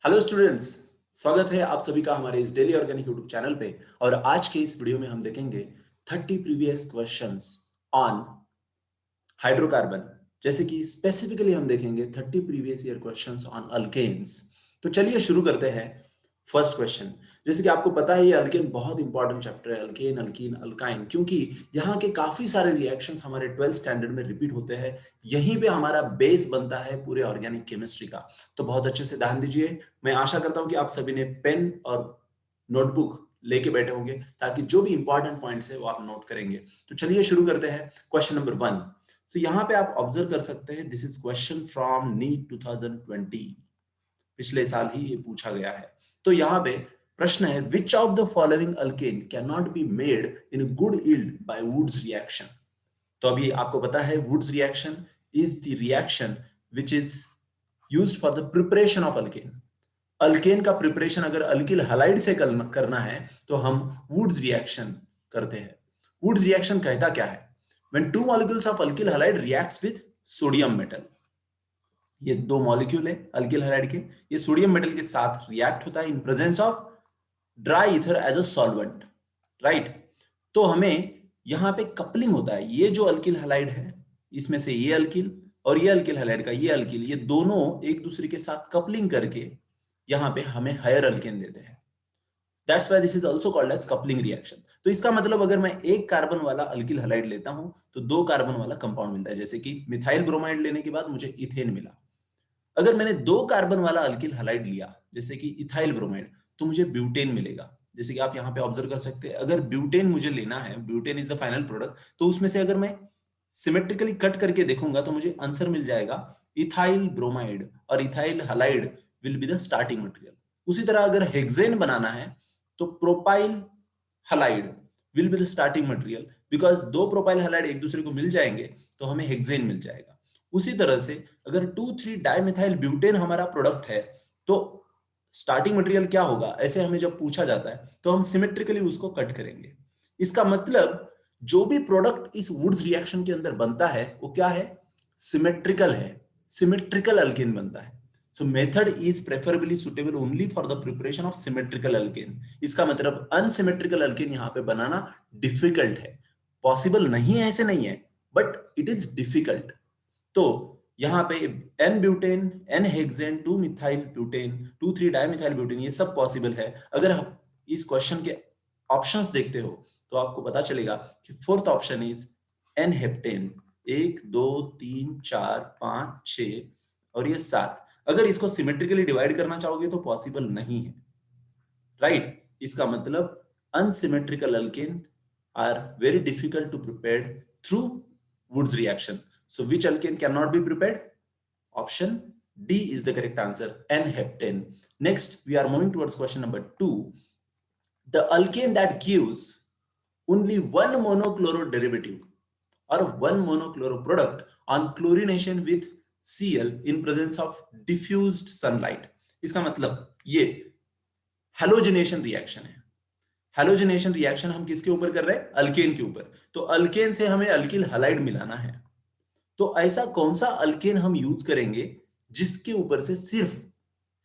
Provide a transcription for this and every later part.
Hello students, स्वागत है आप सभी का हमारे इस डेली ऑर्गेनिक यूट्यूब चैनल पे। और आज के इस वीडियो में हम देखेंगे 30 प्रीवियस क्वेश्चंस ऑन हाइड्रोकार्बन। जैसे कि स्पेसिफिकली हम देखेंगे 30 previous year questions on alkanes. तो चलिए शुरू करते हैं। फर्स्ट क्वेश्चन, जैसे कि आपको पता है ये अल्केन बहुत इंपॉर्टेंट चैप्टर है, अल्केन अल्कीन अल्काइन, क्योंकि यहाँ के काफी सारे रिएक्शंस हमारे 12th स्टैंडर्ड में रिपीट होते हैं। यहीं पे हमारा बेस बनता है पूरे ऑर्गेनिक केमिस्ट्री का। तो बहुत अच्छे से ध्यान दीजिए। मैं आशा करता हूं कि आप सभी ने पेन और नोटबुक लेके बैठे होंगे ताकि जो भी इंपॉर्टेंट पॉइंट्स है वो आप नोट करेंगे। तो चलिए शुरू करते हैं क्वेश्चन नंबर 1। तो यहाँ पे आप ऑब्जर्व कर सकते हैं, this is question from NEET 2020। पिछले साल ही ये पूछा गया है। तो यहाँ पे प्रश्न है, which of the following alkane can not be made in good yield by Wurtz reaction. तो अभी आपको पता है Wurtz reaction is the reaction which is used for the preparation of alkane. Alkane का प्रिपरेशन अगर अल्किल हैलाइड से करना है तो हम वुड्स रिएक्शन करते हैं। वुड्स रिएक्शन कहता क्या है? When two molecules of alkyl halide reacts with sodium metal, ये दो मॉलिक्यूल है अल्किल हैलाइड के, ये सोडियम मेटल के साथ रिएक्ट होता है in presence of dry ether as a solvent, right. तो हमें यहां पे कपलिंग होता है, ये जो अल्किल हैलाइड है इसमें से ये अल्किल और ये अल्किल हैलाइड का ये अल्किल, ये दोनों एक दूसरे के साथ कपलिंग करके यहां पे हमें हायर अल्केन देते हैं। That's why this is also called as coupling reaction. तो इसका मतलब अगर मैं एक कार्बन वाला अल्किल हैलाइड लेता हूं तो दो कार्बन वाला कंपाउंड मिलता है। जैसे कि मिथाइल ब्रोमाइड लेने के बाद मुझे इथेन मिला। अगर मैंने दो कार्बन वाला अल्किल हैलाइड लिया जैसे कि इथाइल ब्रोमाइड, तो मुझे ब्यूटेन मिलेगा। जैसे कि आप यहाँ पे ऑब्जर्व कर सकते हैं, अगर ब्यूटेन मुझे लेना है, butane is the final product, तो उसमें से अगर मैं सिमेट्रिकली कट करके देखूंगा तो मुझे आंसर मिल जाएगा इथाइल ब्रोमाइड और ethyl halide will be the starting material. उसी तरह अगर हेक्सेन बनाना है तो propyl halide will be the starting material, because दो प्रोपाइल हैलाइड एक दूसरे को मिल जाएंगे तो हमें हेक्सेन मिल जाएगा। उसी तरह से अगर 2,3 डाइमिथाइल ब्यूटेन हमारा प्रोडक्ट है तो स्टार्टिंग मटेरियल क्या होगा, ऐसे हमें जब पूछा जाता है तो हम सिमेट्रिकली उसको कट करेंगे। इसका मतलब जो भी प्रोडक्ट इस वुड्स रिएक्शन के अंदर बनता है वो क्या है? सिमेट्रिकल है, सिमेट्रिकल अल्केन बनता है। सो method is preferably suitable only for the preparation of symmetrical alkane. इसका मतलब अनसिमेट्रिकल अल्केन यहां पे बनाना डिफिकल्ट है, पॉसिबल नहीं है ऐसे नहीं है, बट इट इज डिफिकल्ट। तो यहाँ पे n butane, n hexane, 2 methyl butane, 2,3 dimethyl butane, ये सब पॉसिबल है। अगर हम इस क्वेश्चन के ऑप्शंस देखते हो तो आपको पता चलेगा कि fourth option is an heptane. 1 2 3 4 5 6 और ये 7। अगर इसको सिमेट्रिकली डिवाइड करना चाहोगे तो पॉसिबल नहीं है, राइट। इसका मतलब unsymmetrical alkane are very difficult to prepare through Woods reaction. So which alkane cannot be prepared? Option D is the correct answer, N-heptane. Next, we are moving towards question number 2. The alkane that gives only one monochloro derivative or one monochloro product on chlorination with Cl in presence of diffused sunlight. इसका मतलब ये halogenation reaction है। Halogenation reaction हम किसके ऊपर कर रहे हैं? अल्केन के ऊपर। तो अल्केन से हमें अल्किल हैलाइड मिलाना है, तो ऐसा कौन सा अल्केन हम यूज करेंगे जिसके ऊपर से सिर्फ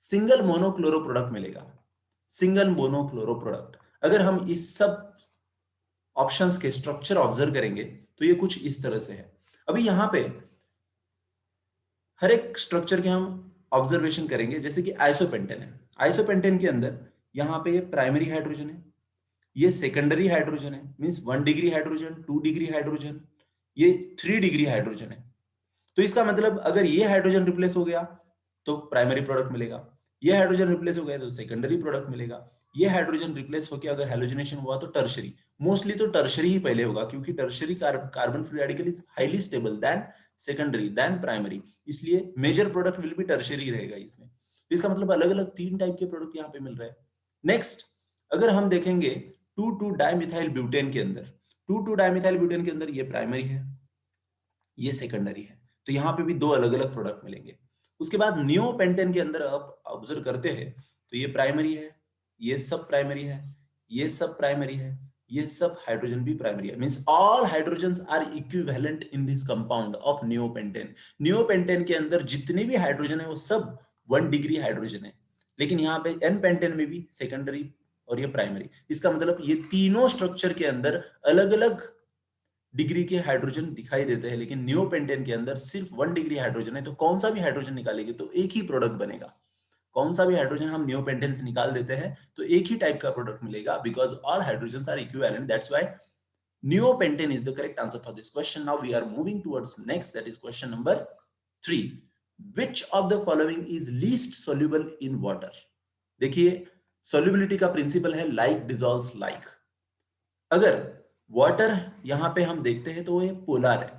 सिंगल मोनोक्लोरो प्रोडक्ट मिलेगा? Single monochloro product. अगर हम इस सब ऑप्शंस के स्ट्रक्चर ऑब्जर्व करेंगे तो ये कुछ इस तरह से है। अभी यहां पे हर एक स्ट्रक्चर के हम ऑब्जर्वेशन करेंगे। जैसे कि आइसोपेंटेन है, आइसोपेंटेन के अंदर यहां पे ये प्राइमरी हाइड्रोजन है, ये सेकेंडरी हाइड्रोजन है, means 1 degree hydrogen, 2 degree hydrogen, ये 3 डिग्री हाइड्रोजन है। तो इसका मतलब अगर ये हाइड्रोजन रिप्लेस हो गया तो प्राइमरी प्रोडक्ट मिलेगा, ये हाइड्रोजन रिप्लेस हो गया तो सेकेंडरी प्रोडक्ट मिलेगा, ये हाइड्रोजन रिप्लेस होकर अगर हैलोजिनेशन हुआ तो टर्शरी। मोस्टली तो टर्शरी ही पहले होगा, क्योंकि tertiary carbon free radical is highly stable then secondary then primary, इसलिए major product will be tertiary रहेगा इसमें। तो इसका मतलब अलग अलग 3 टाइप के प्रोडक्ट यहाँ पे मिल रहे हैं। नेक्स्ट, अगर हम देखेंगे 2,2 डाइमिथाइल ब्यूटेन के अंदर, 2,2 डाइमिथाइल ब्यूटेन के अंदर ये प्राइमरी है, ये सेकेंडरी है, तो यहाँ पे भी दो अलग अलग प्रोडक्ट मिलेंगे। उसके बाद नियोपेंटेन के अंदर आप ऑब्जर्व करते हैं तो ये प्राइमरी है, ये सब प्राइमरी है, ये सब प्राइमरी है, ये सब हाइड्रोजन भी प्राइमरी है, means all hydrogens are equivalent in this compound of neopentane. Neopentane के अंदर जितने भी हाइड्रोजन है वो सब 1 डिग्री हाइड्रोजन है, लेकिन यहाँ पे एन पेंटेन में भी सेकेंडरी और ये प्राइमरी, इसका मतलब ये तीनों स्ट्रक्चर के अंदर अलग अलग डिग्री के हाइड्रोजन दिखाई देते हैं, लेकिन नियोपेंटेन के अंदर सिर्फ 1 डिग्री हाइड्रोजन है। तो कौन सा भी हाइड्रोजन निकालेंगे तो एक ही प्रोडक्ट बनेगा। कौन सा भी हाइड्रोजन हम नियोपेंटेन से निकाल देते हैं तो एक ही टाइप का प्रोडक्ट मिलेगा, because all hydrogen are equivalent, that's why neopentane is the correct answer for this question. Now we are moving towards next, that is question number 3। which of the following is least soluble in water? देखिए solubility का principal है like dissolves like। अगर water यहां पे हम देखते हैं तो ये पोलर है,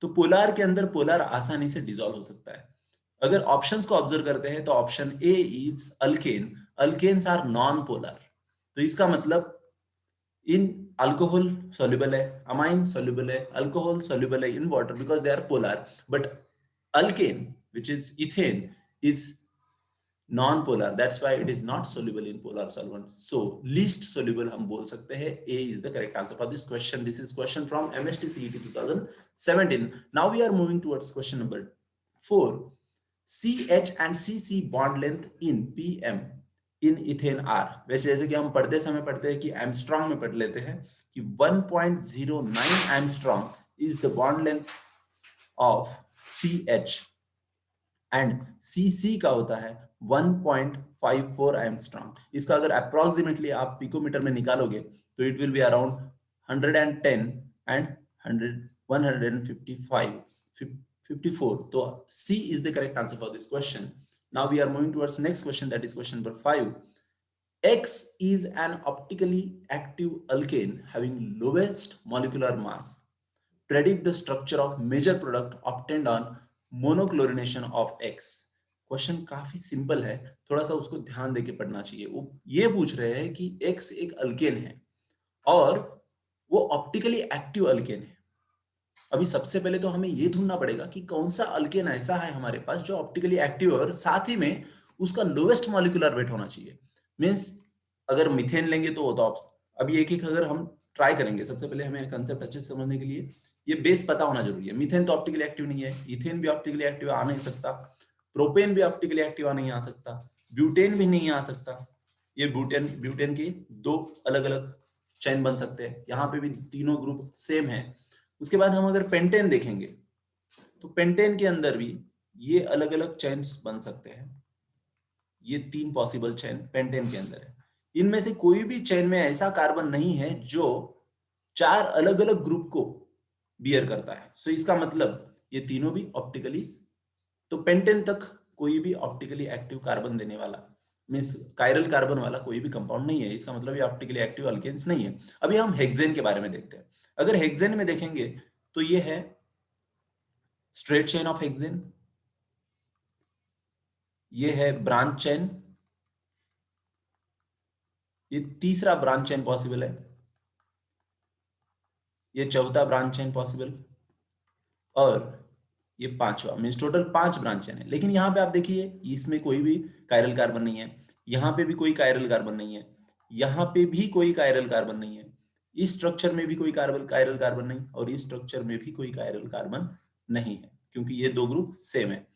तो पोलर के अंदर पोलर आसानी से डिसॉल्व हो सकता है। अगर ऑप्शंस को ऑब्जर्व करते हैं तो option A is alkane, alkanes are non polar, तो इसका मतलब इन अल्कोहल soluble है, अमाइन soluble है, अल्कोहल soluble है in water because they are polar, but alkane which is ethane is non-polar, that's why it is not soluble in polar solvents, so least soluble हम बोल सकते हैं। A is the correct answer for this question. This is question from MST CET 2017. Now we are moving towards question number 4. CH and CC bond length in PM in ethane are, वैसे जैसे कि हम पढ़ते समय पढ़ते हैं कि Armstrong में पढ़ लेते हैं कि 1.09 Armstrong is the bond length of CH and CC का होता है 1.54 एंगस्ट्रॉम। इसका अगर अप्रोक्सीमेटली आप पिकोमीटर में निकालोगे तो it will be around 110 and 155 तो C is the correct answer for this question. Now we are moving towards next question, that is question number 5. X is an optically active alkane having lowest molecular mass. Predict the structure of major product obtained on monochlorination of x. Question काफी simple है, थोड़ा सा उसको ध्यान देके पढ़ना चाहिए। वो ये पूछ रहे हैं कि एक्स एक अल्केन है और वो ऑप्टिकली एक्टिव अल्केन है। अभी सबसे पहले तो हमें ये ढूंढना पड़ेगा कि कौन सा अल्केन ऐसा है हमारे पास जो ऑप्टिकली एक्टिव है और साथ ही में उसका लोएस्ट मॉलिक्यूलर वेट होना चाहिए। मींस अगर मीथेन लेंगे तो वो तो अभी एक एक अगर हम ट्राई करेंगे, सबसे पहले हमें कंसेप्ट अच्छे से समझने के लिए ये बेस पता होना जरूरी है। मीथेन तो ऑप्टिकली एक्टिव नहीं है, इथेन भी ऑप्टिकली एक्टिव आ नहीं सकता, प्रोपेन भी ऑप्टिकली एक्टिव नहीं आ सकता, ब्यूटेन भी नहीं आ सकता। ये ब्यूटेन के दो अलग अलग चेन बन सकते हैं, यहाँ पे भी तीनों ग्रुप सेम है। उसके बाद हम अगर पेंटेन देखेंगे तो पेंटेन के अंदर भी ये अलग अलग चेन्स बन सकते हैं। ये 3 पॉसिबल चेन पेंटेन के अंदर है। इनमें से कोई भी चेन में ऐसा कार्बन नहीं है जो 4 अलग अलग ग्रुप को बियर करता है। सो इसका मतलब ये तीनों भी ऑप्टिकली, तो पेंटेन तक कोई भी ऑप्टिकली एक्टिव कार्बन देने वाला मींस कायरल कार्बन वाला कोई भी कंपाउंड नहीं है। इसका मतलब ये ऑप्टिकली एक्टिव अल्केन्स नहीं है। अभी हम हेक्सेन के बारे में देखते हैं। अगर हेक्सेन में देखेंगे तो ये है स्ट्रेट चेन ऑफ हेक्सेन, ये है ब्रांच चेन, ये तीसरा ब्रांच चेन पॉसिबल है, ये चौथा ब्रांच चेन पॉसिबल, और ये पांचवा, मींस टोटल 5 ब्रांच चेन है। लेकिन यहाँ पे आप देखिए इसमें कोई भी कायरल कार्बन नहीं है, यहाँ पे भी कोई कायरल कार्बन नहीं है, यहाँ पे भी कोई कायरल कार्बन नहीं है, इस स्ट्रक्चर में भी कोई कायरल कार्बन नहीं, और इस स्ट्रक्चर में भी कोई कायरल कार्बन नहीं है, क्योंकि ये दो ग्रुप सेम है।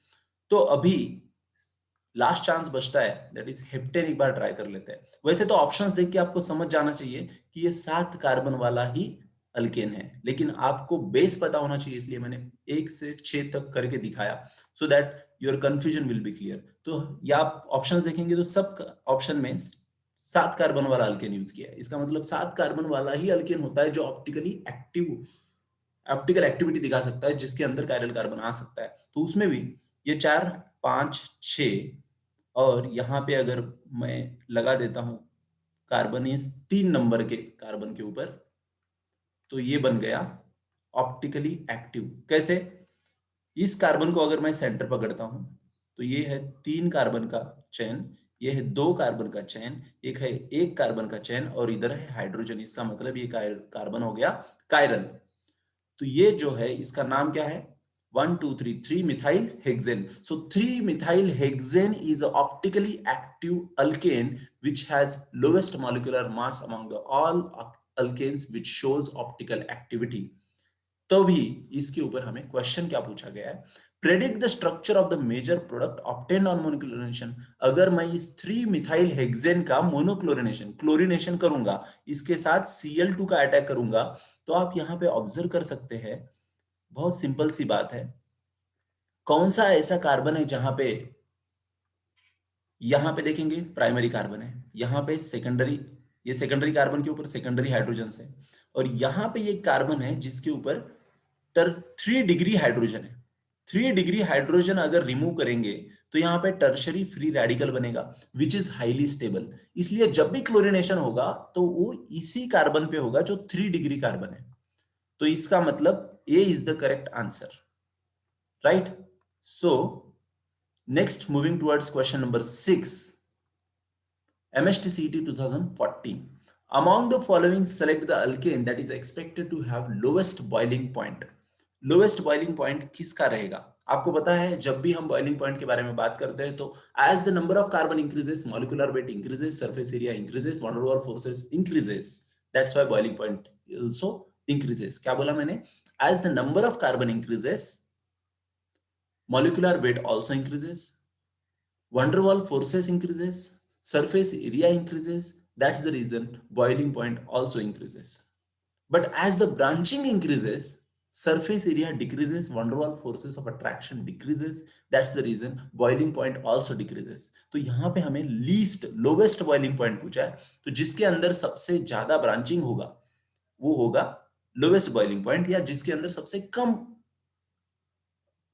तो अभी लास्ट चांस बचता है, दैट इज हेप्टेन। एक बार ट्राई कर लेते हैं। वैसे तो ऑप्शंस देख के आपको समझ जाना चाहिए कि ये 7 कार्बन वाला ही अल्केन है, लेकिन आपको बेस पता होना चाहिए, इसलिए मैंने 1 से 6 तक करके दिखाया, so that your confusion will be clear. तो या आप ऑप्शंस देखेंगे तो सब ऑप्शन में 7 कार्बन वाला अल्केन यूज किया है। इसका मतलब 7 कार्बन वाला ही अल्केन होता है जो ऑप्टिकल एक्टिविटी दिखा सकता है, जिसके अंदर कायरल कार्बन आ सकता है। तो उसमें भी ये 4, 5, 6 और यहाँ पे अगर मैं लगा देता हूं कार्बन इस 3 नंबर के कार्बन के ऊपर, तो ये बन गया ऑप्टिकली एक्टिव। कैसे? इस कार्बन को अगर मैं सेंटर पकड़ता हूं तो ये है 3 कार्बन का चेन, ये है 2 कार्बन का चेन, एक है 1 कार्बन का चेन, और इधर है हाइड्रोजन। इसका मतलब ये कार्बन हो गया कायरल। तो ये जो है इसका नाम क्या है? 1 2 3 3 methyl hexane. So 3 methyl hexane is an optically active alkane which has lowest molecular mass among the all alkanes which shows optical activity. तो भी इसके ऊपर हमें क्वेश्चन क्या पूछा गया है? Predict the structure of the major product obtained on monochlorination. अगर मैं इस 3 मिथाइल हेक्सेन का मोनोक्लोरिनेशन क्लोरिनेशन करूंगा, इसके साथ Cl2 का अटैक करूंगा, तो आप यहां पे ऑब्जर्व कर सकते हैं, बहुत सिंपल सी बात है, कौन सा ऐसा कार्बन है जहां पे, यहां पे देखेंगे प्राइमरी कार्बन है, यहां पे सेकेंडरी, ये सेकेंडरी कार्बन के ऊपर सेकेंडरी हाइड्रोजन है, और यहां पे ये कार्बन है जिसके ऊपर 3 डिग्री हाइड्रोजन है। 3 डिग्री हाइड्रोजन अगर रिमूव करेंगे तो यहाँ पे टर्शरी फ्री रेडिकल बनेगा विच इज हाईली स्टेबल। इसलिए जब भी क्लोरिनेशन होगा तो वो इसी कार्बन पे होगा जो 3 डिग्री कार्बन है। तो इसका मतलब A is the correct answer, right. So next moving towards question number 6, MSTCT 2014. Among the following, select the alkane that is expected to have lowest boiling point. Lowest boiling point किसका रहेगा? आपको पता है जब भी हम boiling point के बारे में बात करते हैं तो as the number of carbon increases, molecular weight increases, surface area increases, van der Waals forces increases. That's why boiling point also increases. क्या बोला मैंने? As the number of carbon increases, molecular weight also increases, van der Waals forces increases, surface area increases. That's the reason boiling point also increases. But as the branching increases, surface area decreases, van der Waals forces of attraction decreases. That's the reason boiling point also decreases. तो यहाँ पे हमें least lowest boiling point पूछा है, तो जिसके अंदर सबसे ज्यादा ब्रांचिंग होगा वो होगा lowest boiling point, या जिसके अंदर सबसे कम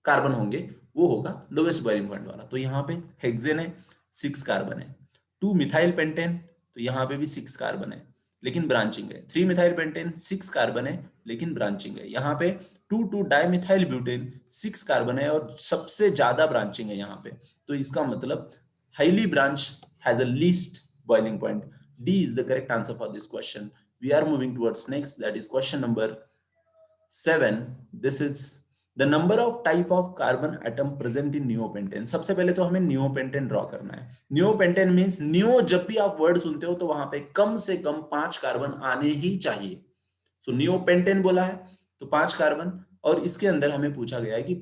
कार्बन होंगे वो होगा लोवेस्ट बॉइलिंग पॉइंट वाला। तो यहाँ पे हेक्सेन है, 6 कार्बन है। 2 मिथाइल पेंटेन, तो यहाँ पे भी 6 कार्बन है लेकिन ब्रांचिंग है। 3 मिथाइल पेंटेन, 6 कार्बन है लेकिन ब्रांचिंग है। यहाँ पे 2 डाइमिथाइल ब्यूटेन, 6 कार्बन है और सबसे ज्यादा ब्रांचिंग है यहाँ पे। तो इसका मतलब highly branch has a least boiling point. D is the correct answer for this question. We are moving towards next, that is question number 7. This is the number of type of carbon atom present in neopentane. सबसे पहले तो हमें neopentane draw करना है। neopentane means neo, जब भी आप word सुनते हो तो वहां पे कम से कम 5 कार्बन आने ही चाहिए। सो neopentane बोला है तो 5 कार्बन, और इसके अंदर हमें पूछा गया है कि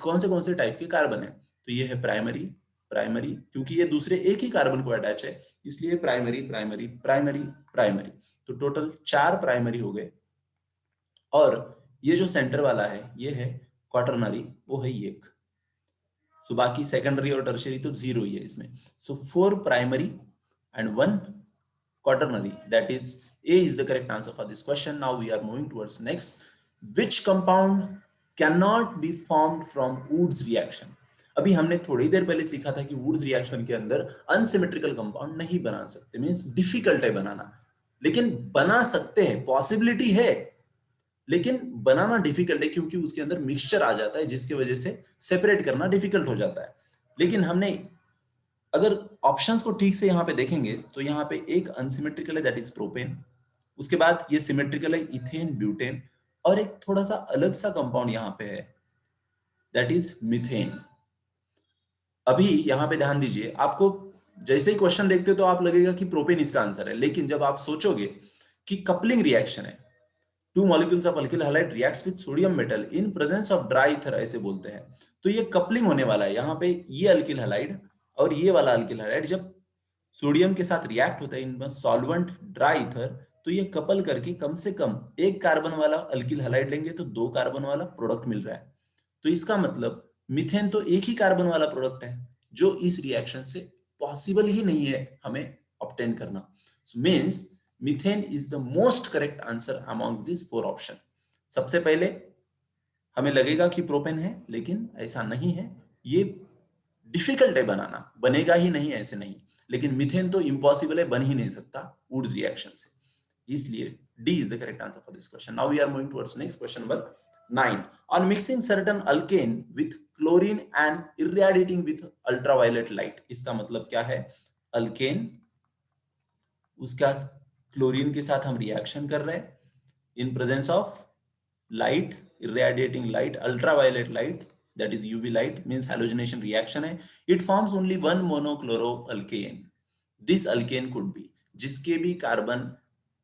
कौन से टाइप के कार्बन है। तो ये है प्राइमरी, प्राइमरी क्योंकि ये दूसरे एक ही कार्बन को अटैच है इसलिए प्राइमरी प्राइमरी प्राइमरी प्राइमरी। तो टोटल 4 प्राइमरी हो गए, और ये जो सेंटर वाला है ये है क्वाटरनरी, वो है ये एक। सो बाकी सेकेंडरी और टर्शियरी तो 0 ही है इसमें। सो 4 primary and 1 quaternary, that is A is the correct answer for this question. Now we are moving towards next. Which compound cannot be formed from Woods reaction? अभी हमने थोड़ी देर पहले सीखा था कि वुड्स रिएक्शन के अंदर अनसिमेट्रिकल कंपाउंड नहीं बना सकते, मींस डिफिकल्ट है बनाना, लेकिन बना सकते हैं, पॉसिबिलिटी है, लेकिन बनाना डिफिकल्ट है क्योंकि उसके अंदर मिक्सचर आ जाता है जिसकी वजह से सेपरेट करना डिफिकल्ट हो जाता है। लेकिन हमने अगर ऑप्शंस को ठीक से यहाँ पे देखेंगे तो यहाँ पे एक अनसिमेट्रिकल है दैट इज प्रोपेन, उसके बाद ये सिमेट्रिकल है इथेन ब्यूटेन, और एक थोड़ा सा अलग सा कंपाउंड यहाँ पे है दैट इज मिथेन। अभी यहाँ पे ध्यान दीजिए, आपको जैसे ही क्वेश्चन देखते हो तो आप लगेगा कि प्रोपेन इसका आंसर है, लेकिन जब आप सोचोगे कि कपलिंग रिएक्शन है, 2 molecules of alkyl halide reacts with sodium metal in presence of dry ether ऐसे बोलते हैं, तो ये कपलिंग होने वाला है। यहाँ पे ये अल्किल हैलाइड और ये वाला अल्किल हैलाइड जब सोडियम के साथ रिएक्ट होता है इन सॉल्वेंट ड्राई ईथर, तो ये कपल करके कम से कम 1 कार्बन वाला अल्किल हैलाइड लेंगे तो 2 कार्बन वाला प्रोडक्ट मिल रहा है। तो इसका मतलब मीथेन तो 1 ही कार्बन वाला प्रोडक्ट है जो इस रिएक्शन से पॉसिबल ही नहीं है हमें ऑब्टेन करना। सो means methane is the most correct answer amongst this 4 option. सबसे पहले हमें लगेगा कि प्रोपेन है, लेकिन ऐसा नहीं है, ये डिफिकल्ट है बनाना, बनेगा ही नहीं ऐसे नहीं, लेकिन मीथेन तो इम्पॉसिबल है, बन ही नहीं सकता वुड्स रिएक्शन से, इसलिए D is the correct answer for this question. Now we are moving towards next question number 9. On mixing certain alkane with chlorine and irradiating with ultraviolet light, इसका मतलब क्या है? अल्केन, उसका क्लोरीन के साथ हम रिएक्शन कर रहे हैं इन presence of light, irradiating light, ultraviolet light, that is UV light, means halogenation reaction है। It forms only one monochloroalkane. This alkane could be, जिसके भी कार्बन,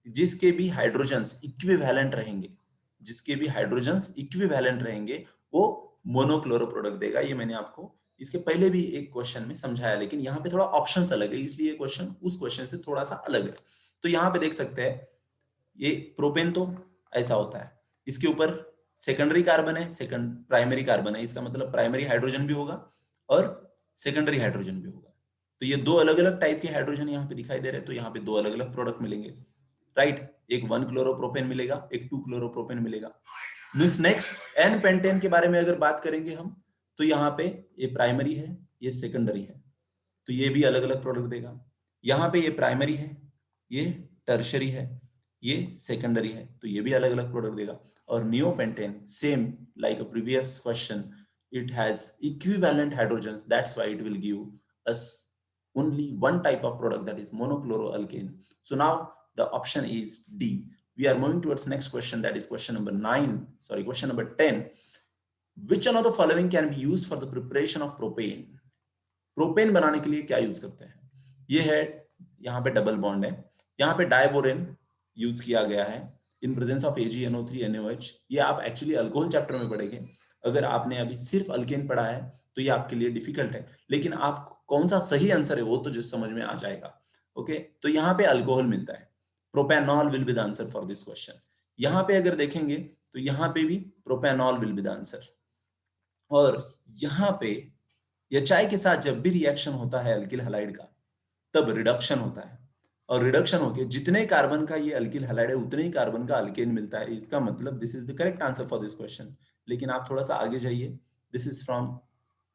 जिसके भी हाइड्रोजन्स इक्विवेलेंट रहेंगे, जिसके भी हाइड्रोजन्स इक्विवेलेंट रहेंगे वो मोनोक्लोरो प्रोडक्ट देगा। ये मैंने आपको इसके पहले भी एक क्वेश्चन में समझाया, लेकिन यहाँ पे थोड़ा ऑप्शंस अलग है, इसलिए क्वेश्चन उस क्वेश्चन से थोड़ा सा अलग है। तो यहाँ पे देख सकते हैं ये प्रोपेन तो ऐसा होता है, इसके ऊपर सेकेंडरी कार्बन है, सेकंड प्राइमरी कार्बन है, इसका मतलब प्राइमरी हाइड्रोजन भी होगा और सेकेंडरी हाइड्रोजन भी होगा। तो ये दो अलग अलग टाइप के हाइड्रोजन यहाँ पे दिखाई दे रहे हैं, तो यहाँ पे दो अलग अलग प्रोडक्ट मिलेंगे, राइट। एक 1 क्लोरोप्रोपेन मिलेगा, एक 2 क्लोरोप्रोपेन मिलेगा। नेक्स्ट एन पेंटेन के बारे में अगर बात करेंगे हम, तो यहाँ पे ये प्राइमरी है, ये सेकेंडरी है, तो ये भी अलग अलग प्रोडक्ट देगा। यहाँ पे ये प्राइमरी है, ये टर्शरी है, ये सेकेंडरी है, तो ये भी अलग अलग प्रोडक्ट देगा। और neopentane same like a previous question, it has equivalent hydrogens, that's why it will give us only one type of product, that is monochloroalkane. So now the option is D. We are moving towards next question, that is question number 10. Which one of the following can be used for the preparation of propane? Propane बनाने के लिए क्या use करते हैं? ये है, यहाँ पे डबल बॉन्ड है, यहाँ पे डाइबोरेन यूज किया गया है इन प्रेजेंस ऑफ AgNO3NaOH। ये आप एक्चुअली अल्कोहल चैप्टर में पढ़ेंगे। अगर आपने अभी सिर्फ अल्केन पढ़ा है तो ये आपके लिए डिफिकल्ट है, लेकिन आप कौन सा सही आंसर है वो तो जो समझ में आ जाएगा। ओके, तो यहाँ पे अल्कोहल मिलता है, propanol will be the answer for this question. यहाँ पे अगर देखेंगे तो यहाँ पे भी propanol will be the answer. और यहाँ पे या चाय के साथ जब भी रिएक्शन होता है अल्किल हैलाइड का, तब रिडक्शन होता है, और रिडक्शन होके जितने कार्बन का ये अल्किल हैलाइड है उतने ही कार्बन का अल्केन मिलता है। इसका मतलब this is the correct answer for this question. लेकिन आप थोड़ा सा आगे जाइए, this is from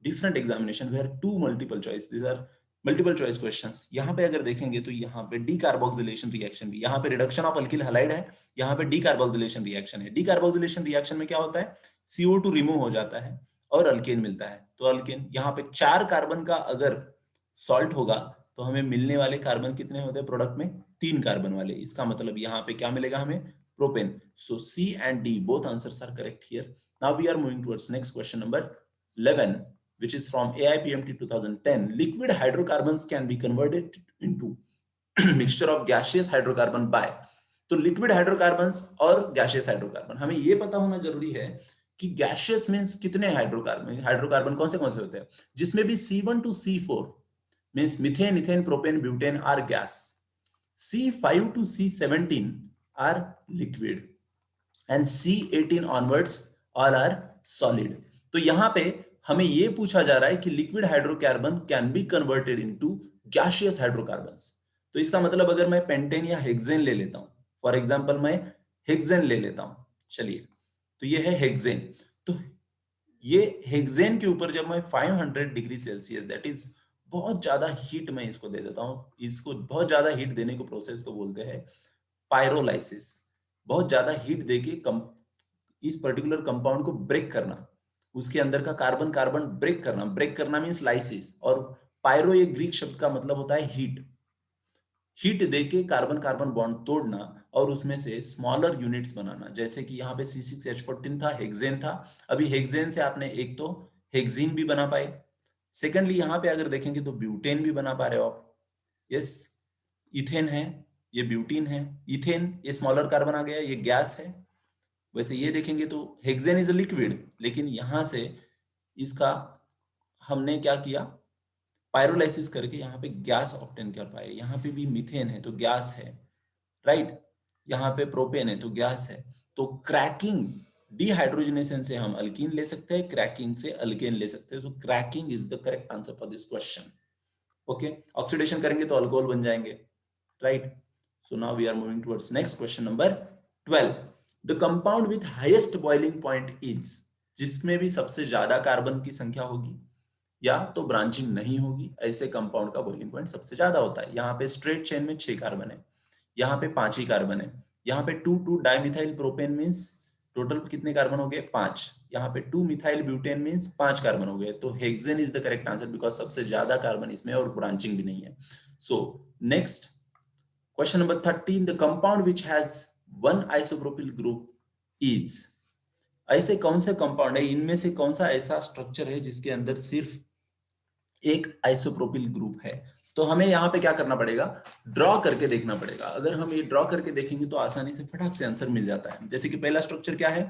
different examination where 2 multiple choice, this are multiple choice questions. यहाँ पे अगर देखेंगे तो यहाँ पे डीकार्बोक्सिलेशन रिएक्शन भी, यहाँ पे रिडक्शन ऑफ अल्किल हैलाइड है, यहाँ पे डीकार्बोक्सिलेशन रिएक्शन है। डीकार्बोक्सिलेशन रिएक्शन में क्या होता है, CO2 रिमूव हो जाता है और अल्केन मिलता है। तो अल्केन, यहाँ पे 4 कार्बन का अगर सॉल्ट होगा तो हमें मिलने वाले कार्बन कितने होते हैं प्रोडक्ट में? 3 कार्बन वाले। इसका मतलब यहाँ पे क्या मिलेगा हमें? Propane. So C and D both answers are correct here. Now we are moving towards next question number 11, which is from AIPMT 2010. Liquid hydrocarbons can be converted into mixture of gaseous hydrocarbon by। तो liquid hydrocarbons और gaseous hydrocarbon, हमें ये पता होना जरूरी है कि gaseous means कितने हाइड्रोकार्बन कौन से होते हैं, जिसमें भी C1 to C4 means methane, ethane, propane, butane are gas. C5 to C17 are liquid and C18 onwards all are solid. तो यहाँ पे हमें ये पूछा जा रहा है कि liquid hydrocarbon can be converted into gaseous hydrocarbons. तो इसका मतलब अगर मैं पेंटेन या हेक्सेन ले लेता हूं, फॉर एग्जांपल मैं हेक्सेन ले लेता हूं, चलिए, तो ये है हेक्सेन। तो ये हेक्सेन के ऊपर जब मैं 500 डिग्री सेल्सियस, दैट इज बहुत ज्यादा हीट मैं इसको दे देता हूं, इसको बहुत ज्यादा हीट देने को प्रोसेस को बोलते हैं पायरोलाइसिस। बहुत ज्यादा हीट देके इस पर्टिकुलर कंपाउंड को ब्रेक करना, उसके अंदर का कार्बन कार्बन ब्रेक करना मींस लाइसिस। और पायरो ये ग्रीक शब्द का मतलब होता है हीट। हीट देके कार्बन कार्बन बॉन्ड तोड़ना और उसमें से स्मॉलर यूनिट्स बनाना, जैसे कि यहाँ पे C6H14 था, हेक्सेन था। अभी हेक्सेन से आपने एक तो हेक्सीन भी बना पाए, सेकेंडली यहाँ पे अगर देखेंगे तो ब्यूटेन भी बना पा रहे हो आप। यस, इथेन है, ये ब्यूटीन है, इथेन ये स्मॉलर कार्बन आ गया, ये गैस है। वैसे ये देखेंगे तो हेक्सेन इज अ लिक्विड, लेकिन यहां से इसका हमने क्या किया, पायरोलाइसिस करके यहाँ पे गैस ऑब्टेन कर पाए। यहाँ पे भी मीथेन है तो गैस है, राइट। यहाँ पे प्रोपेन है तो गैस है। तो क्रैकिंग, डिहाइड्रोजनेशन से हम अल्कीन ले सकते हैं, क्रैकिंग से अल्केन ले सकते हैं। तो cracking is the correct answer for this question. Okay, oxidation करेंगे तो अल्कोहल बन जाएंगे, right. So now we are moving towards next question number 12। The compound with highest boiling point is, जिसमें भी सबसे ज्यादा कार्बन की संख्या होगी या तो ब्रांचिंग नहीं होगी, ऐसे कंपाउंड का बॉइलिंग पॉइंट सबसे ज्यादा होता है। यहाँ पे स्ट्रेट चेन में 6 कार्बन है, यहाँ पे 5 ही कार्बन है, यहाँ पे 2 डाइमिथाइल प्रोपेन मींस टोटल कितने कार्बन हो गए? 5। यहाँ पे 2 मिथाइल ब्यूटेन मींस 5 कार्बन हो गए। तो hexane is the correct answer because सबसे ज्यादा कार्बन इसमें और ब्रांचिंग भी नहीं है। So next question number 13, the compound which has 1 isopropyl group is. ऐसे कौन से कंपाउंड है, इनमें से कौन सा ऐसा स्ट्रक्चर है जिसके अंदर सिर्फ एक आइसोप्रोपिल ग्रुप है? तो हमें यहाँ पे क्या करना पड़ेगा, ड्रॉ करके देखना पड़ेगा। अगर हम ये ड्रॉ करके देखेंगे तो आसानी से फटाक से आंसर मिल जाता है। जैसे कि पहला स्ट्रक्चर क्या है,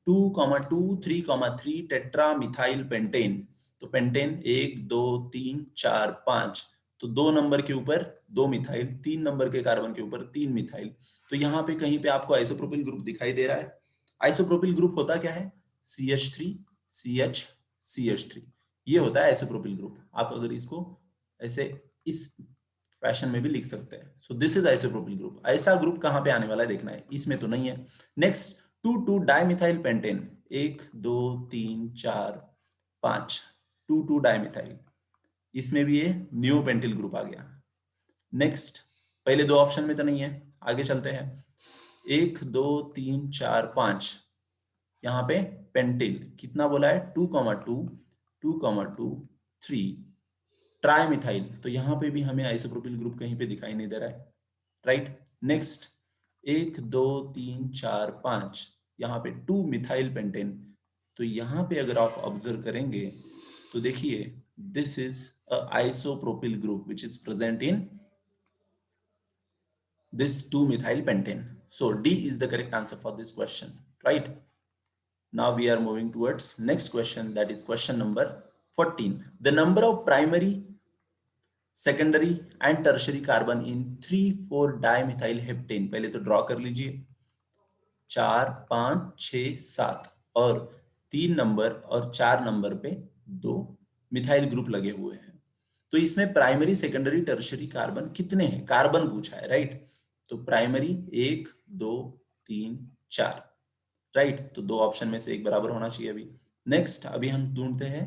2,2 3,3 टेट्रा मिथाइल पेंटेन। तो पेंटेन 1 2 3 4 5, तो 2 नंबर के ऊपर 2 मिथाइल, 3 नंबर के कार्बन के ऊपर 3 मिथाइल। तो यहाँ पे कहीं पे आपको आइसोप्रोपिल ग्रुप दिखाई दे रहा है। आइसोप्रोपिल ग्रुप होता क्या है? CH3 CH CH3, ये होता है आइसोप्रोपिल ग्रुप। आप अगर इसको ऐसे इस फैशन में भी लिख सकते हैं। So this is isopropyl group. ऐसा ग्रुप कहाँ पे आने वाला है देखना है, इसमें तो नहीं है। नेक्स्ट 2,2 डाइमिथाइल पेंटेन, 1 2 3 4 5, 2,2 डाइमिथाइल, इसमें भी ये नियोपेंटिल ग्रुप आ गया। नेक्स्ट, पहले दो ऑप्शन में तो नहीं है, आगे चलते हैं। 1 2 3 4 5, यहाँ पे पेंटिल कितना बोला है? 2,2 2,2 3 ट्राइमिथाइल, तो यहाँ पे भी हमें आइसोप्रोपिल ग्रुप कहीं पे दिखाई नहीं दे रहा है, राइट। नेक्स्ट 1 2 3 4 5, यहाँ पे 2 मिथाइल पेंटेन, तो यहाँ पे अगर आप ऑब्जर्व करेंगे तो देखिए this is a isopropyl group which is present in this 2 methyl pentane. So D is the correct answer for this question, right? Now we are moving towards next question, that is question number 14. The number of primary, secondary and tertiary carbon in 3,4 dimethyl heptane, पहले तो draw कर लीजिए, 4 5 6 7, और 3 number और 4 number पे 2 methyl group लगे हुए हैं। तो इसमें प्राइमरी, सेकेंडरी, टर्शियरी कार्बन कितने हैं? कार्बन पूछा है, राइट। तो प्राइमरी 1 2 3 4, राइट। तो दो ऑप्शन में से एक बराबर होना चाहिए अभी। नेक्स्ट अभी हम ढूंढते हैं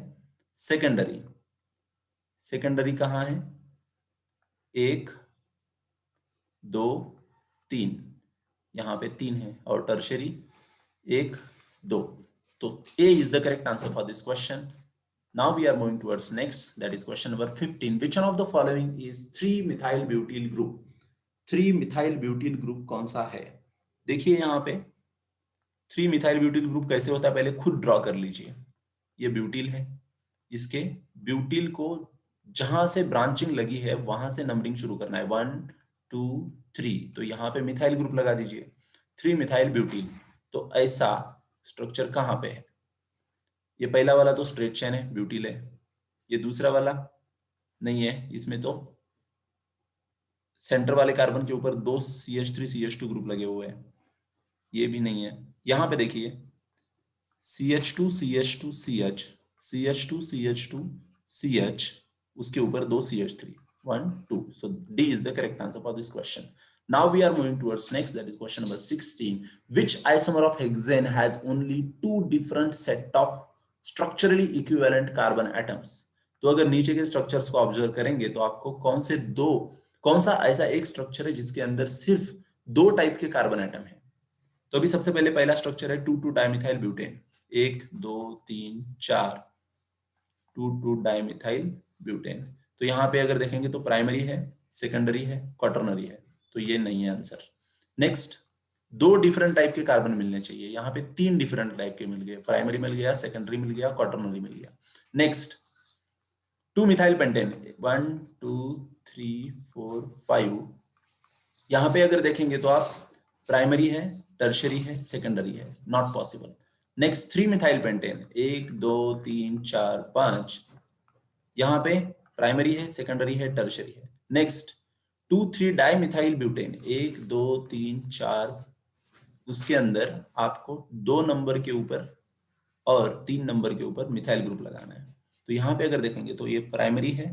सेकेंडरी। सेकेंडरी कहाँ है? 1 2 3, यहाँ पे 3 है, और टर्शियरी 1 2, तो A is the correct answer for this question. Now we are moving towards next, that is question number 15. Which one of the following is 3-methyl butyl group? 3-methyl butyl group कौन सा है? देखिए यहाँ पे 3-methyl butyl group कैसे होता है, पहले खुद ड्रॉ कर लीजिए। ये ब्यूटिल है, इसके ब्यूटिल को जहां से ब्रांचिंग लगी है वहां से नंबरिंग शुरू करना है, 1 2 3, तो यहाँ पे मिथाइल ग्रुप लगा दीजिए, 3-methyl butyl। तो ऐसा स्ट्रक्चर कहाँ पे है? ये पहला वाला तो स्ट्रेट चेन है, ब्यूटिल है। ये दूसरा वाला नहीं है, इसमें तो सेंटर वाले कार्बन के ऊपर 2 CH3 CH2 ग्रुप लगे हुए हैं, ये भी नहीं है। यहाँ पे देखिए CH2 CH2 CH, CH2 CH2 CH, उसके ऊपर 2 CH3, 1 2, so D is the correct answer for this question. Now we are moving towards next, that is question number 16. Which isomer of hexane has only 2 different set of structurally equivalent carbon atoms? तो अगर नीचे के structures को observe करेंगे तो आपको कौन सा ऐसा एक स्ट्रक्चर है जिसके अंदर सिर्फ 2 टाइप के कार्बन एटम है? तो अभी सबसे पहले पहला स्ट्रक्चर है 2,2 डाइमिथाइल ब्यूटेन, 1 2 3 4, 2,2 डाइमिथाइल ब्यूटेन। तो यहाँ पे अगर देखेंगे तो प्राइमरी है, सेकेंडरी है, क्वाटरनरी है, तो ये नहीं है आंसर। नेक्स्ट, 2 डिफरेंट टाइप के कार्बन मिलने चाहिए, यहाँ पे 3 डिफरेंट टाइप के मिल गए, प्राइमरी मिल गया, सेकेंडरी मिल गया, क्वाटरनरी मिल गया। नेक्स्ट 2 मिथाइल पेंटेन, 1 2 3 4 5, यहाँ पे अगर देखेंगे तो आप प्राइमरी है, टर्शियरी है, सेकेंडरी है, not possible. Next 3 methyl pentane, 1 2 3 4 5, यहाँ पे प्राइमरी है, सेकेंडरी है, टर्शियरी है। नेक्स्ट 2 3 डाई मिथाइल ब्यूटेन, 1 2 3 4, उसके अंदर आपको 2 नंबर के ऊपर और 3 नंबर के ऊपर मिथाइल ग्रुप लगाना है। तो यहाँ पे अगर देखेंगे तो ये प्राइमरी है,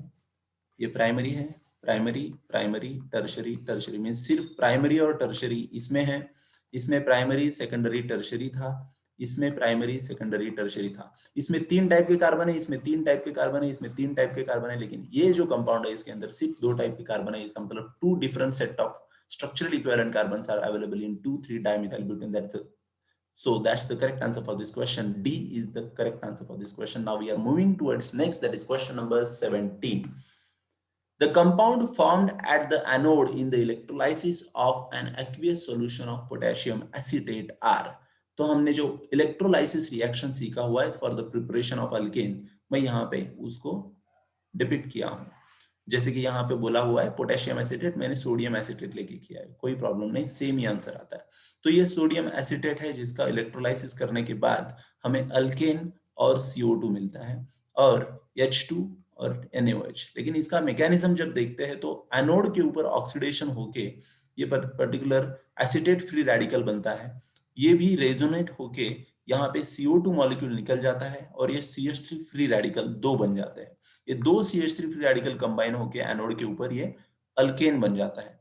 ये प्राइमरी है, primary primary tertiary tertiary, mean सिर्फ प्राइमरी और टर्शियरी इसमें है, इसमें प्राइमरी सेकेंडरी टर्शियरी था, इसमें प्राइमरी सेकेंडरी टर्शियरी था। इसमें 3 टाइप के कार्बन है, इसमें 3 टाइप के कार्बन है, इसमें 3 टाइप के कार्बन है, लेकिन ये जो कंपाउंड है इसके अंदर सिर्फ 2 टाइप के कार्बन है। इसका मतलब 2 different set of structurally equivalent carbons are available in 2 3 dimethyl butane. So that's the correct answer for this question. D is the correct answer for this question. Now we are moving towards next, that is question number 17. The compound formed at the anode in the electrolysis of an aqueous solution of potassium acetate are. तो हमने जो electrolysis reaction सीखा हुआ है for the preparation of alkane, मैं यहाँ पे उसको डिपिक्ट किया हूँ। जैसे कि यहाँ पे बोला हुआ है पोटेशियम एसिटेट, मैंने सोडियम एसिटेट लेके किया है, कोई प्रॉब्लम नहीं, सेम ही आंसर आता है। तो ये सोडियम एसिटेट है जिसका इलेक्ट्रोलाइसिस करने के बाद हमें अल्केन और CO2 मिलता है और H2 और NaOH। लेकिन इसका मैकेनिज्म जब देखते हैं तो एनोड के ऊपर ऑक्सीडेशन होके ये पर्टिकुलर एसिटेट फ्री रेडिकल बनता है, ये भी रेजोनेट होके यहाँ पे CO2 मॉलिक्यूल निकल जाता है और ये CH3 फ्री रेडिकल 2 बन जाते हैं। ये 2 CH3 फ्री रेडिकल कंबाइन होके एनोड के ऊपर ये अल्केन बन जाता है,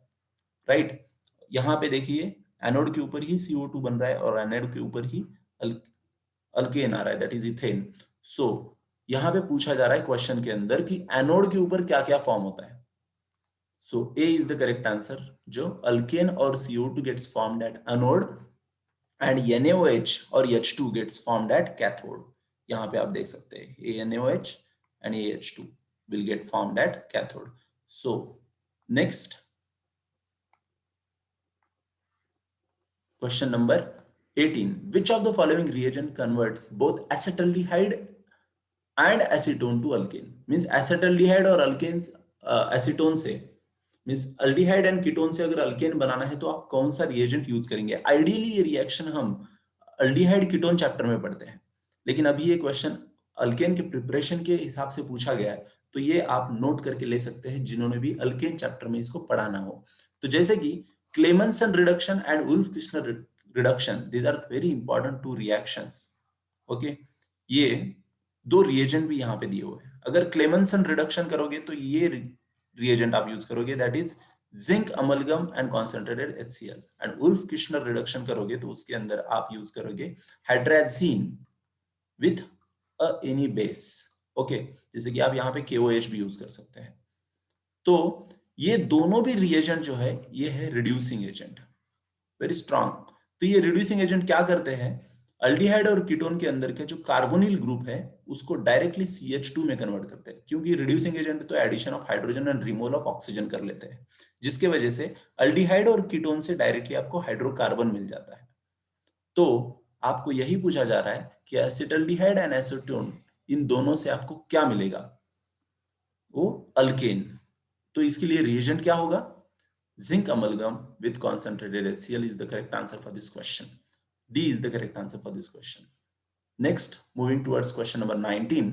राइट। यहाँ पे देखिए एनोड के ऊपर ही CO2 बन रहा है और एनोड के ऊपर ही अल्केन आ रहा है, दैट इज इथेन। सो यहाँ पे पूछा जा रहा है क्वेश्चन के अंदर कि एनोड के ऊपर क्या क्या फॉर्म होता है। So A is the correct answer, जो अल्केन और CO2 gets formed at anode and NaOH और H2 gets formed at cathode। यहाँ पे आप देख सकते हैं NaOH and H2 will get formed at cathode। So next question number 18, which of the following reagent converts both acetaldehyde and acetone to alkane? Means acetaldehyde और alkane acetone से means aldehyde and ketone से अगर alkane बनाना है तो आप कौन सा reagent use करेंगे। आइडियली ये रिएक्शन हम अल्डिहाइड कीटोन चैप्टर में पढ़ते हैं, लेकिन अभी ये क्वेश्चन अल्केन के प्रिपरेशन के हिसाब से पूछा गया है, तो ये आप नोट करके ले सकते हैं जिन्होंने भी अल्केन चैप्टर में इसको पढ़ाना हो। तो जैसे कि Clemmensen reduction and Wolff Kishner reduction, these are very important two reactions. Okay, ये दो रिएजेंट भी यहाँ पे दिए हुए हैं। अगर क्लेमेंसन रिडक्शन करोगे तो ये रिएजेंट आप यूज करोगे, that is zinc amalgam and concentrated HCl। And Wolff Kishner reduction करोगे तो उसके अंदर आप यूज करोगे hydrazine with any base. Okay, जैसे कि आप यहाँ पे KOH भी यूज कर सकते हैं। तो ये दोनों भी रिएजेंट जो है ये है रिड्यूसिंग एजेंट, वेरी स्ट्रांग। तो ये रिड्यूसिंग एजेंट क्या करते हैं, अल्डिहाइड और कीटोन के अंदर के जो कार्बोनिल ग्रुप है उसको डायरेक्टली CH2 में कन्वर्ट करते हैं, क्योंकि रिड्यूसिंग एजेंट तो addition of hydrogen and removal of oxygen कर लेते हैं, जिसके वजह से अल्डिहाइड और कीटोन से डायरेक्टली आपको हाइड्रोकार्बन मिल जाता है। तो आपको यही पूछा जा रहा है कि एसिटल्डिहाइड एंड एसीटोन इन दोनों से आपको क्या मिलेगा, वो अल्केन। तो इसके लिए रिएजेंट क्या होगा, zinc amalgam with concentrated HCl is the correct answer for this question. D is the correct answer for this question. Next, moving towards question number 19.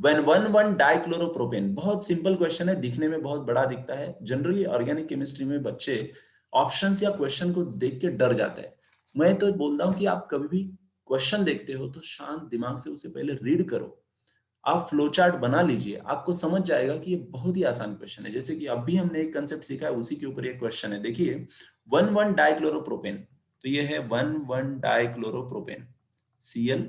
When 1,1-dichloropropane, बहुत सिंपल क्वेश्चन है, दिखने में बहुत बड़ा दिखता है। जनरली ऑर्गेनिक केमिस्ट्री में बच्चे ऑप्शंस या क्वेश्चन को देख के डर जाते हैं। मैं तो बोलता हूं कि आप कभी भी क्वेश्चन देखते हो तो शांत दिमाग से उसे पहले रीड करो, आप फ्लो चार्ट बना लीजिए, आपको समझ जाएगा कि ये बहुत ही आसान क्वेश्चन है। जैसे कि अभी हमने एक कंसेप्ट सीखा है, उसी के ऊपर एक क्वेश्चन है। देखिए 1,1-डाइक्लोरोप्रोपेन, तो ये है 1,1-डाइक्लोरोप्रोपेन Cl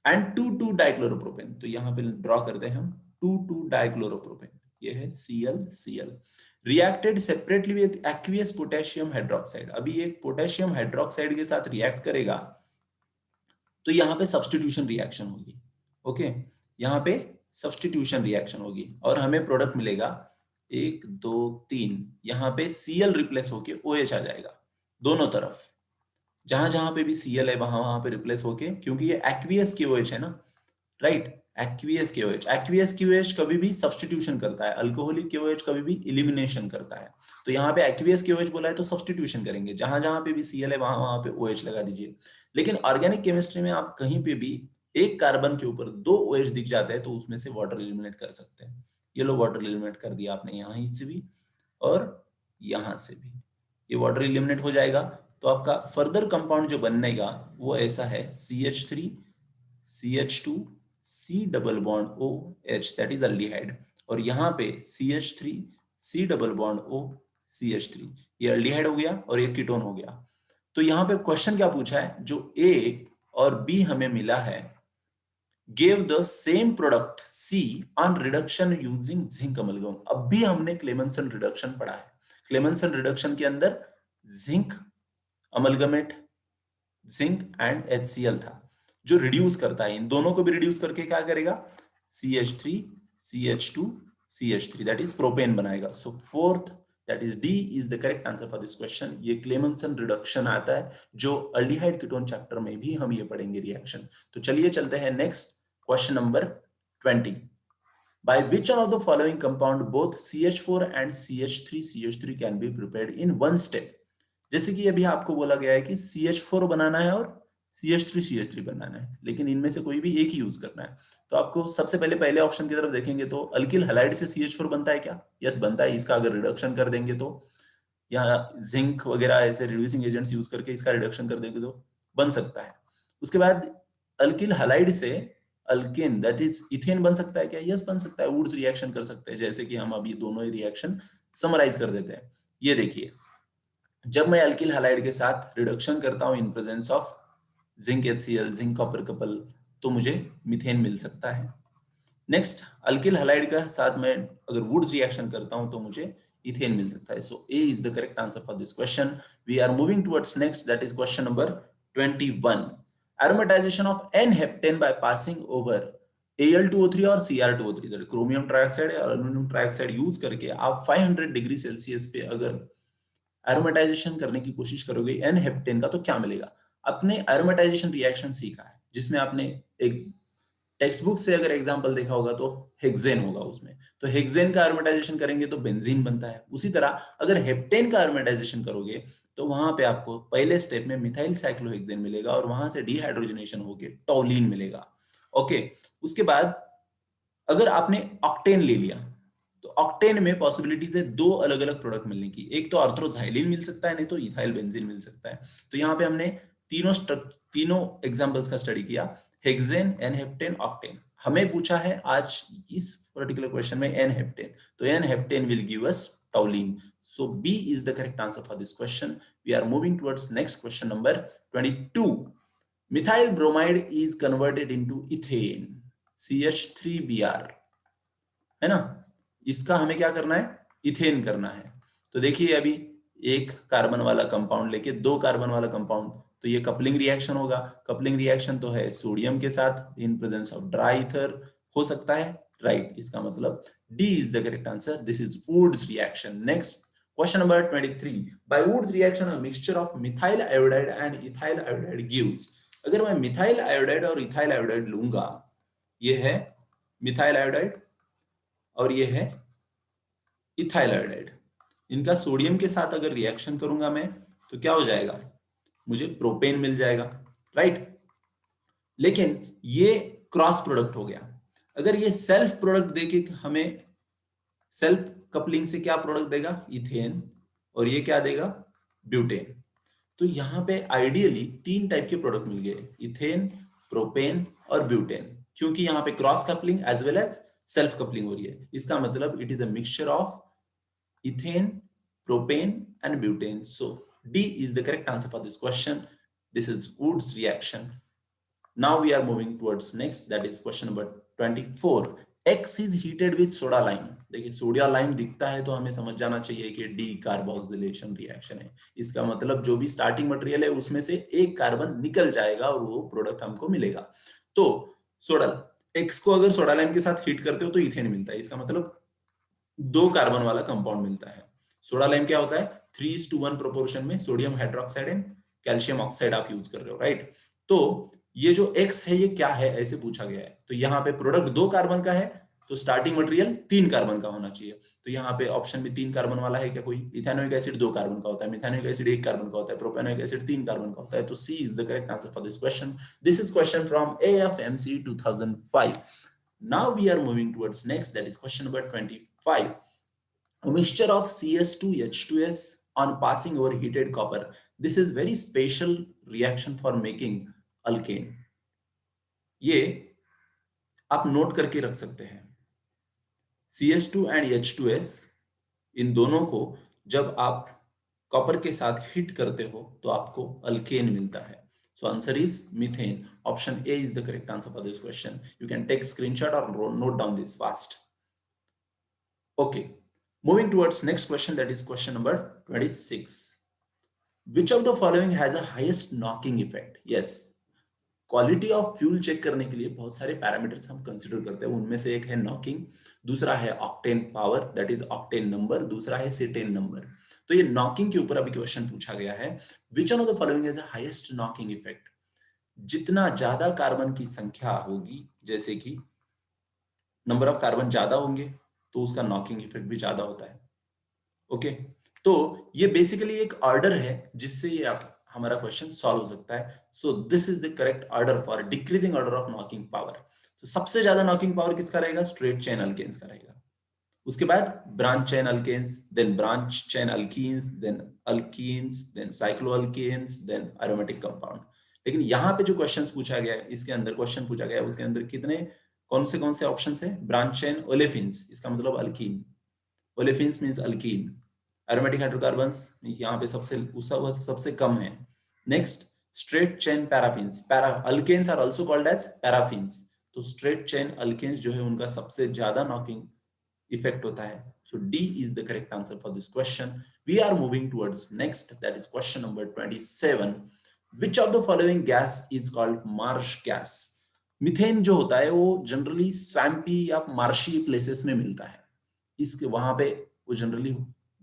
एंड 2,2-डाइक्लोरोप्रोपेन, तो यहाँ पे ड्रॉ करते हैं हम 2,2-डाइक्लोरोप्रोपेन, ये है Cl reacted separately with aqueous potassium hydroxide. अभी एक पोटेशियम हाइड्रोक्साइड के साथ रिएक्ट करेगा तो यहाँ पे सब्स्टिट्यूशन रिएक्शन होगी। ओके, यहाँ पे सब्स्टिट्यूशन रिएक्शन होगी और हमें प्रोडक्ट मिलेगा 1 2 3, यहाँ पे Cl रिप्लेस होके OH आ जाएगा दोनों तरफ, जहां जहां पे भी Cl है वहां वहां पे रिप्लेस होके, क्योंकि ये एक्वियस KOH है ना, right, aqueous KOH। Aqueous KOH कभी भी सब्स्टिट्यूशन करता है, अल्कोहलिक KOH कभी भी एलिमिनेशन करता है। तो यहाँ पे एक्वियस KOH बोला है तो सब्स्टिट्यूशन करेंगे, जहां जहां पे भी Cl है वहां वहां पे OH लगा दीजिए। लेकिन ऑर्गेनिक केमिस्ट्री में आप कहीं पे भी एक कार्बन के ऊपर 2 OH दिख जाता है तो उसमें से वाटर एलिमिनेट कर सकते हैं। ये लो वाटर एलिमिनेट कर दिया आपने, यहाँ से भी और यहाँ से भी, ये वाटर एलिमिनेट हो जाएगा। तो आपका फर्दर कंपाउंड जो बनेगा वो ऐसा है CH3 CH2 C double bond OH, that is aldehyde, और यहाँ पे CH3 C double bond O CH3, ये अल्डिहाइड हो गया और ये कीटोन हो गया। तो यहाँ पे क्वेश्चन क्या पूछा है, जो A और B हमें मिला है, gave the same product C on reduction using zinc amalgam। अब भी हमने क्लेमेंसन रिडक्शन पढ़ा है। क्लेमेंसन रिडक्शन के अंदर zinc amalgamate, zinc and HCl था जो रिड्यूस करता है, इन दोनों को भी रिड्यूस करके क्या करेगा, CH3 CH2 CH3, that is propane बनाएगा। So fourth, that is D is the correct answer for this question. ये क्लेमेंसन रिडक्शन आता है जो अल्डिहाइड कीटोन चैप्टर में भी हम ये पढ़ेंगे रिएक्शन। तो चलिए चलते हैं next question number 20। By which one of the following compound both CH4 and CH3 can be prepared in one step? जैसे कि अभी आपको बोला गया है कि CH4 बनाना है और CH3 बनाना है, लेकिन इनमें से कोई भी एक ही यूज करना है। तो आपको सबसे पहले पहले ऑप्शन की तरफ देखेंगे तो अल्किल हैलाइड से CH4 बनता है क्या? यस बनता है। इसका अगर रिडक्शन कर देंगे तो, या जिंक वगैरह ऐसे रिड्यूसिंग एजेंट्स यूज करके इसका रिडक्शन कर देंगे तो बन सकता है। उसके बाद अल्किल हैलाइड से अल्केन दैट इज इथेन बन सकता है क्या? यस बन सकता है। वुड्स रिएक्शन कर सकते हैं, जैसे कि हम अभी दोनों ही रिएक्शन समराइज कर देते हैं। ये देखिए, जब मैं अल्किल हैलाइड के साथ रिडक्शन करता हूं इन presence of zinc HCl, zinc copper couple, तो मुझे मीथेन मिल सकता है। नेक्स्ट, अल्किल हैलाइड का साथ मैं अगर वुड्स रिएक्शन करता हूं तो मुझे इथेन मिल सकता है। So A is the correct answer for this question. We are moving towards next, that is question number 21। Aromatization of n heptane by passing over Al2O3 और Cr2O3, दैट क्रोमियम ट्राइऑक्साइड या aluminium trioxide use करके आप 500 degree Celsius पे अगर aromatisation करने की कोशिश करोगे एन हेप्टेन का, तो क्या मिलेगा? अपने एरोमेटाइजेशन रिएक्शन सीखा है, जिसमें आपने एक टेक्स्ट बुक से अगर एग्जांपल देखा होगा तो हेक्सेन होगा उसमें। तो हेक्सेन का एरोमेटाइजेशन करेंगे तो बेंजीन बनता है। उसी तरह अगर हेप्टेन का एरोमेटाइजेशन करोगे तो वहां पे आपको पहले स्टेप में मिथाइल साइक्लोहेक्सेन मिलेगा और वहां से डिहाइड्रोजनेशन होकर टॉलिन मिलेगा। ओके, उसके बाद अगर आपने ऑक्टेन ले लिया तो ऑक्टेन में पॉसिबिलिटीज है दो अलग अलग प्रोडक्ट मिलने की। एक तो आर्थ्रोजाइलिन मिल सकता है, नहीं तो इथाइल बेंजीन मिल सकता है। तो यहाँ पे हमने तीनों एग्जांपल्स का स्टडी किया, हेक्सेन, एन हेप्टेन, ऑक्टेन। हमें पूछा है आज इस पर्टिकुलर क्वेश्चन में एन हेप्टेन, तो n heptane will give us toluene. So B is the correct answer for this question. We are moving towards next question number 22। Methyl bromide is converted into ethane CH3Br, है ना? इसका हमें क्या करना है? Ethane करना है। तो देखिए, अभी एक कार्बन वाला कंपाउंड लेके दो कार्बन वाला कंपाउंड, तो ये कपलिंग रिएक्शन होगा। कपलिंग रिएक्शन तो है सोडियम के साथ in presence of dry ether, हो सकता है, राइट। इसका मतलब D is the correct answer. This is Wurtz reaction. Next question number 23। By Wurtz reaction a mixture of methyl iodide and ethyl iodide gives. अगर मैं methyl iodide और ethyl iodide लूंगा, ये है मिथाइल आयोडाइड और ये है इथाइल आयोडाइड, इनका सोडियम के साथ अगर रिएक्शन करूंगा मैं, तो क्या हो जाएगा? मुझे प्रोपेन मिल जाएगा, राइट। लेकिन ये क्रॉस प्रोडक्ट हो गया। अगर ये सेल्फ प्रोडक्ट देके हमें सेल्फ कपलिंग से क्या प्रोडक्ट देगा? इथेन। और ये क्या देगा? ब्यूटेन। तो यहाँ पे आइडियली तीन टाइप के प्रोडक्ट मिल गए, इथेन, प्रोपेन और ब्यूटेन, क्योंकि यहाँ पे cross coupling as well as self coupling हो रही है। इसका मतलब it is a mixture of ethane, propane and butane. So D is the correct answer for this question. This is Wurtz reaction. Now we are moving towards next, that is question number 24. X is heated with soda lime. देखिए सोडिया lime दिखता है तो हमें समझ जाना चाहिए कि D carboxylation reaction है। इसका मतलब जो भी स्टार्टिंग मटेरियल है उसमें से एक कार्बन निकल जाएगा और वो प्रोडक्ट हमको मिलेगा। तो सोडा एक्स को अगर सोडा लाइम के साथ हीट करते हो तो इथेन मिलता है। इसका मतलब दो कार्बन वाला कंपाउंड मिलता है। सोडा लाइम क्या होता है? 3:1 प्रोपोर्शन में sodium hydroxide and calcium oxide आप यूज कर रहे हो, राइट। तो ये जो X है ये क्या है, ऐसे पूछा गया है। तो यहाँ पे प्रोडक्ट दो कार्बन का है, तो स्टार्टिंग मटेरियल तीन कार्बन का होना चाहिए। तो यहाँ पे ऑप्शन में तीन कार्बन वाला है क्या कोई? इथेनोइक एसिड दो कार्बन का होता है, मिथाइलिक एसिड एक कार्बन का होता है, प्रोपेनोइक एसिड तीन कार्बन का होता है। तो C is the correct answer for this question. This is question from AFMC 2005. Now we are moving towards next, that is question number 25. A mixture of CS2H2S on passing over heated copper. This is very special reaction for making alkane. ये आप note करके रख सकते हैं। CS2 and H2S, इन दोनों को जब आप कॉपर के साथ हिट करते हो तो आपको अल्केन मिलता है। So answer is methane. Option A is the correct answer for this question. You can take screenshot और note down this fast. Okay, moving towards next question, that is question number 26. Which of the following has a highest knocking effect? Yes, quality of fuel check करने के लिए बहुत सारे parameters हम consider करते हैं। उनमें से एक है नॉकिंग, दूसरा है octane power, that is octane number, दूसरा है सेटेन नंबर। तो ये नॉकिंग के ऊपर अभी क्वेश्चन पूछा गया है। Which one of the following has a highest knocking effect? जितना ज्यादा कार्बन की संख्या होगी, जैसे कि नंबर ऑफ कार्बन ज्यादा होंगे तो उसका नॉकिंग इफेक्ट भी ज्यादा होता है। ओके, तो ये बेसिकली एक ऑर्डर है जिससे ये हमारा क्वेश्चन सॉल्व हो सकता है। So this is the correct order for decreasing order of knocking power. तो सबसे ज्यादा नॉकिंग पावर किसका रहेगा? स्ट्रेट चेन अल्केन्स का रहेगा। उसके बाद branch chain alkanes, then branch chain alkenes, then alkenes, then cycloalkanes, then aromatic compound. लेकिन यहाँ पे जो क्वेश्चन पूछा गया है, इसके अंदर क्वेश्चन पूछा गया है, उसके अंदर कितने कौन से ऑप्शन है? ब्रांच चेन ओलेफिन्स, इसका मतलब alkene. Olefins means alkene. Aromatic hydrocarbons यहाँ पे सबसे कम है। Next, straight chain paraffins, para alkanes are also called as paraffins. तो स्ट्रेट चेन अल्केन्स जो है उनका सबसे ज्यादा नॉकिंग इफेक्ट होता है। So D is the correct answer for this question. We are moving towards next, that is question number 27. Which of the following gas is called marsh gas? Methane जो होता है वो जनरली स्वैम्पी या marshy places में मिलता है, इसके वहां पे वो जनरली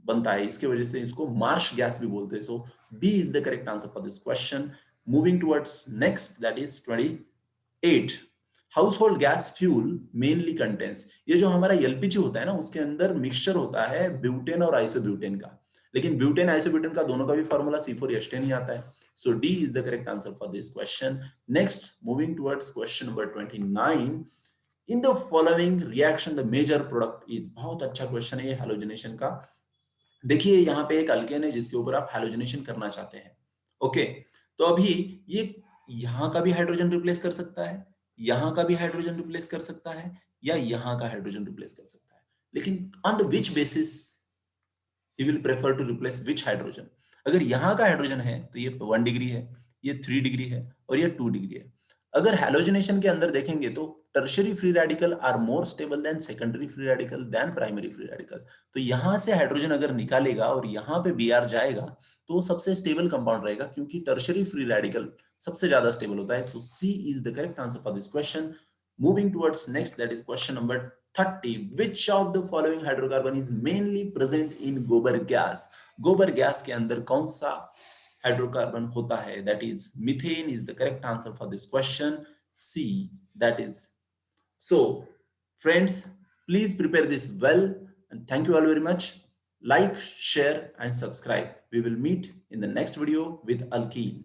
बनता है, इसके वजह से इसको मार्श गैस भी बोलते हैं। So B is the correct answer for this question. Moving towards next, that is 28। Household gas fuel mainly contains, ये जो हमारा एलपीजी होता है ना, उसके अंदर मिक्सचर होता है ब्यूटेन और आइसोब्यूटेन का, लेकिन ब्यूटेन आइसोब्यूटेन का दोनों का भी फॉर्मूला C4H10 ही आता है। So D is the correct answer for this question. Next, moving towards question number 29। In the following reaction the major product is, बहुत अच्छा क्वेश्चन है ये हैलोजनेशन का। देखिए यहाँ पे एक अल्केन है जिसके ऊपर आप हैलोजनेशन करना चाहते हैं। ओके, तो अभी ये यहाँ का भी हाइड्रोजन रिप्लेस कर सकता है, यहाँ का भी हाइड्रोजन रिप्लेस कर सकता है, या यहाँ का हाइड्रोजन रिप्लेस कर सकता है, लेकिन on the which basis he will prefer to replace which hydrogen? अगर यहाँ का हाइड्रोजन है तो ये 1 डिग्री है, ये 3 डिग्री है और ये 2 डिग्री है। अगर हैलोजनेशन के अंदर देखेंगे तो tertiary free radical are more stable then secondary free radical than primary free radical. तो यहाँ से हाइड्रोजन अगर निकालेगा और यहाँ पे Br जाएगा तो सबसे स्टेबल कंपाउंड रहेगा, क्योंकि टर्शियरी फ्री रेडिकल सबसे ज्यादा स्टेबल होता है। So C is the correct answer for this question. Moving towards next, that is question number 30. Which of the following hydrocarbon is mainly present in गोबर gas? गोबर gas के अंदर कौन सा हाइड्रोकार्बन होता है? That is methane is the correct answer for this question. C, that is. So friends, please prepare this well, and thank you all very much. Like, share and subscribe. We will meet in the next video with alkene.